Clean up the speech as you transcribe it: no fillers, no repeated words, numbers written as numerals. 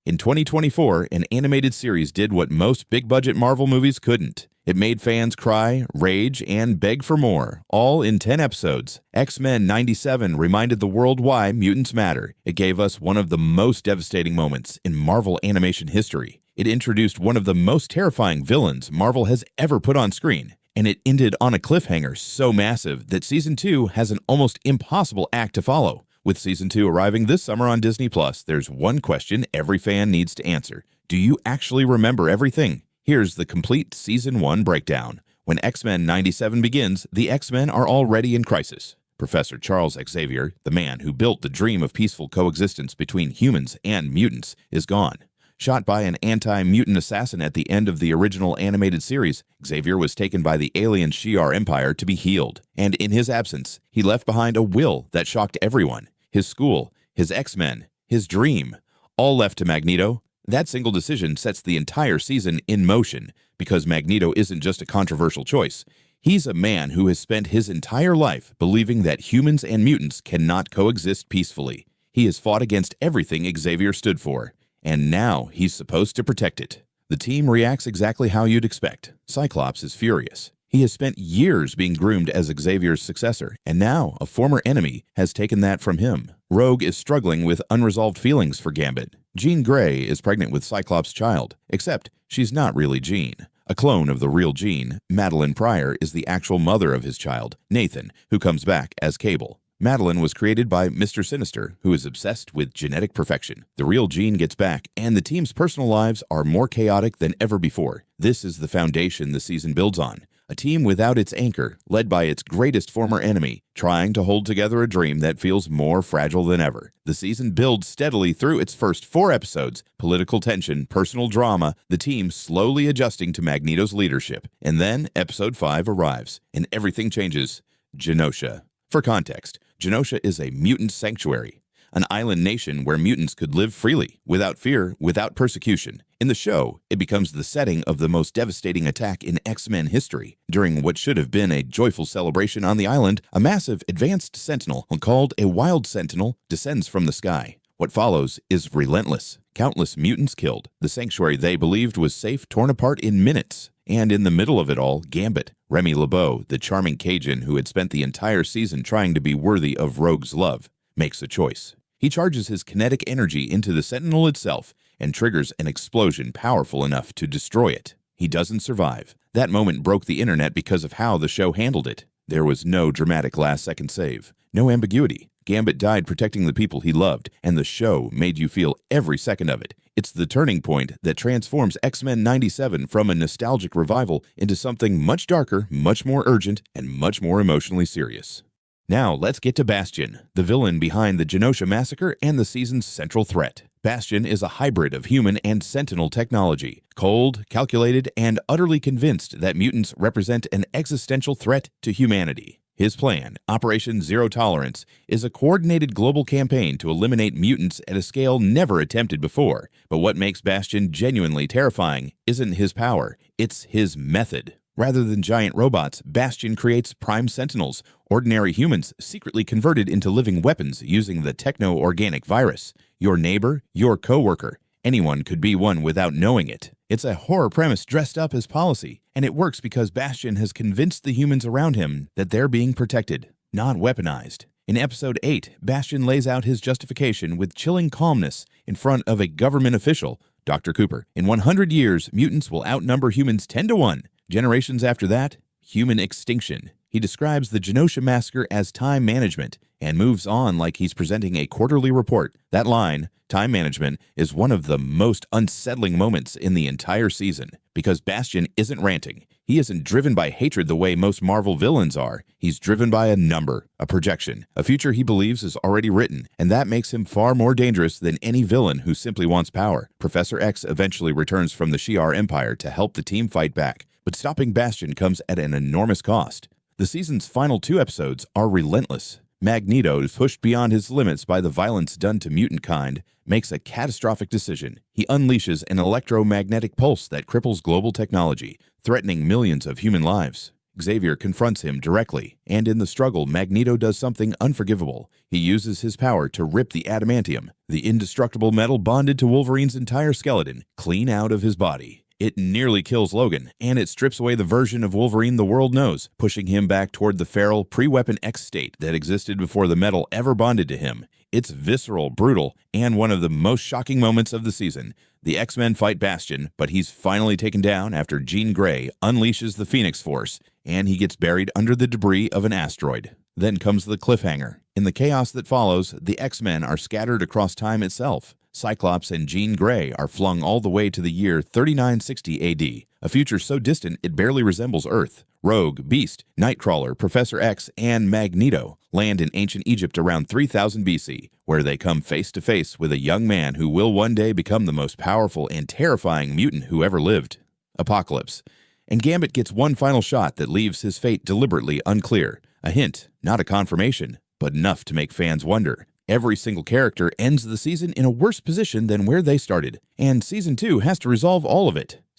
In 2024, an animated series did what most big-budget Marvel movies couldn't. It made fans cry, rage, and beg for more, all in 10 episodes. X-Men 97 reminded the world why mutants matter. It gave us one of the most devastating moments in Marvel animation history. It introduced one of the most terrifying villains Marvel has ever put on screen. And it ended on a cliffhanger so massive that Season 2 has an almost impossible act to follow. With Season 2 arriving this summer on Disney+, there's one question every fan needs to answer. Do you actually remember everything? Here's the complete Season 1 breakdown. When X-Men 97 begins, the X-Men are already in crisis. Professor Charles Xavier, the man who built the dream of peaceful coexistence between humans and mutants, is gone. Shot by an anti-mutant assassin at the end of the original animated series, Xavier was taken by the alien Shi'ar Empire to be healed. And in his absence, he left behind a will that shocked everyone. His school, his X-Men, his dream, all left to Magneto. That single decision sets the entire season in motion, because Magneto isn't just a controversial choice. He's a man who has spent his entire life believing that humans and mutants cannot coexist peacefully. He has fought against everything Xavier stood for, and now he's supposed to protect it. The team reacts exactly how you'd expect. Cyclops is furious. He has spent years being groomed as Xavier's successor, and now a former enemy has taken that from him. Rogue is struggling with unresolved feelings for Gambit. Jean Grey is pregnant with Cyclops' child, except she's not really Jean. A clone of the real Jean, Madeline Pryor is the actual mother of his child, Nathan, who comes back as Cable. Madeline was created by Mr. Sinister, who is obsessed with genetic perfection. The real Jean gets back, and the team's personal lives are more chaotic than ever before. This is the foundation the season builds on. A team without its anchor, led by its greatest former enemy, trying to hold together a dream that feels more fragile than ever. The season builds steadily through its first 4 episodes, political tension, personal drama, the team slowly adjusting to Magneto's leadership. And then Episode 5 arrives, and everything changes. Genosha. For context, Genosha is a mutant sanctuary, an island nation where mutants could live freely, without fear, without persecution. In the show, it becomes the setting of the most devastating attack in X-Men history. During what should have been a joyful celebration on the island, a massive advanced sentinel, called a Wild Sentinel, descends from the sky. What follows is relentless. Countless mutants killed. The sanctuary they believed was safe torn apart in minutes. And in the middle of it all, Gambit, Remy LeBeau, the charming Cajun who had spent the entire season trying to be worthy of Rogue's love, makes a choice. He charges his kinetic energy into the Sentinel itself and triggers an explosion powerful enough to destroy it. He doesn't survive. That moment broke the internet because of how the show handled it. There was no dramatic last-second save, no ambiguity. Gambit died protecting the people he loved, and the show made you feel every second of it. It's the turning point that transforms X-Men 97 from a nostalgic revival into something much darker, much more urgent, and much more emotionally serious. Now let's get to Bastion, the villain behind the Genosha massacre and the season's central threat. Bastion is a hybrid of human and Sentinel technology, cold, calculated, and utterly convinced that mutants represent an existential threat to humanity. His plan, Operation Zero Tolerance, is a coordinated global campaign to eliminate mutants at a scale never attempted before. But what makes Bastion genuinely terrifying isn't his power, it's his method. Rather than giant robots, Bastion creates prime sentinels, ordinary humans secretly converted into living weapons using the techno-organic virus. Your neighbor, your coworker, anyone could be one without knowing it. It's a horror premise dressed up as policy, and it works because Bastion has convinced the humans around him that they're being protected, not weaponized. In Episode 8, Bastion lays out his justification with chilling calmness in front of a government official, Dr. Cooper. In 100 years, mutants will outnumber humans 10 to 1. Generations after that, human extinction. He describes the Genosha massacre as time management and moves on like he's presenting a quarterly report. That line, time management, is one of the most unsettling moments in the entire season because Bastion isn't ranting. He isn't driven by hatred the way most Marvel villains are. He's driven by a number, a projection, a future he believes is already written, and that makes him far more dangerous than any villain who simply wants power. Professor X eventually returns from the Shi'ar Empire to help the team fight back, but stopping Bastion comes at an enormous cost. The season's final 2 episodes are relentless. Magneto, pushed beyond his limits by the violence done to mutant kind, makes a catastrophic decision. He unleashes an electromagnetic pulse that cripples global technology, threatening millions of human lives. Xavier confronts him directly, and in the struggle, Magneto does something unforgivable. He uses his power to rip the adamantium, the indestructible metal bonded to Wolverine's entire skeleton, clean out of his body. It nearly kills Logan, and it strips away the version of Wolverine the world knows, pushing him back toward the feral, pre-Weapon X state that existed before the metal ever bonded to him. It's visceral, brutal, and one of the most shocking moments of the season. The X-Men fight Bastion, but he's finally taken down after Jean Grey unleashes the Phoenix Force, and he gets buried under the debris of an asteroid. Then comes the cliffhanger. In the chaos that follows, the X-Men are scattered across time itself. Cyclops and Jean Grey are flung all the way to the year 3960 AD, a future so distant it barely resembles Earth. Rogue, Beast, Nightcrawler, Professor X, and Magneto land in ancient Egypt around 3000 BC, where they come face to face with a young man who will one day become the most powerful and terrifying mutant who ever lived. Apocalypse. And Gambit gets one final shot that leaves his fate deliberately unclear. A hint, not a confirmation, but enough to make fans wonder. Every single character ends the season in a worse position than where they started, and Season 2 has to resolve all of it.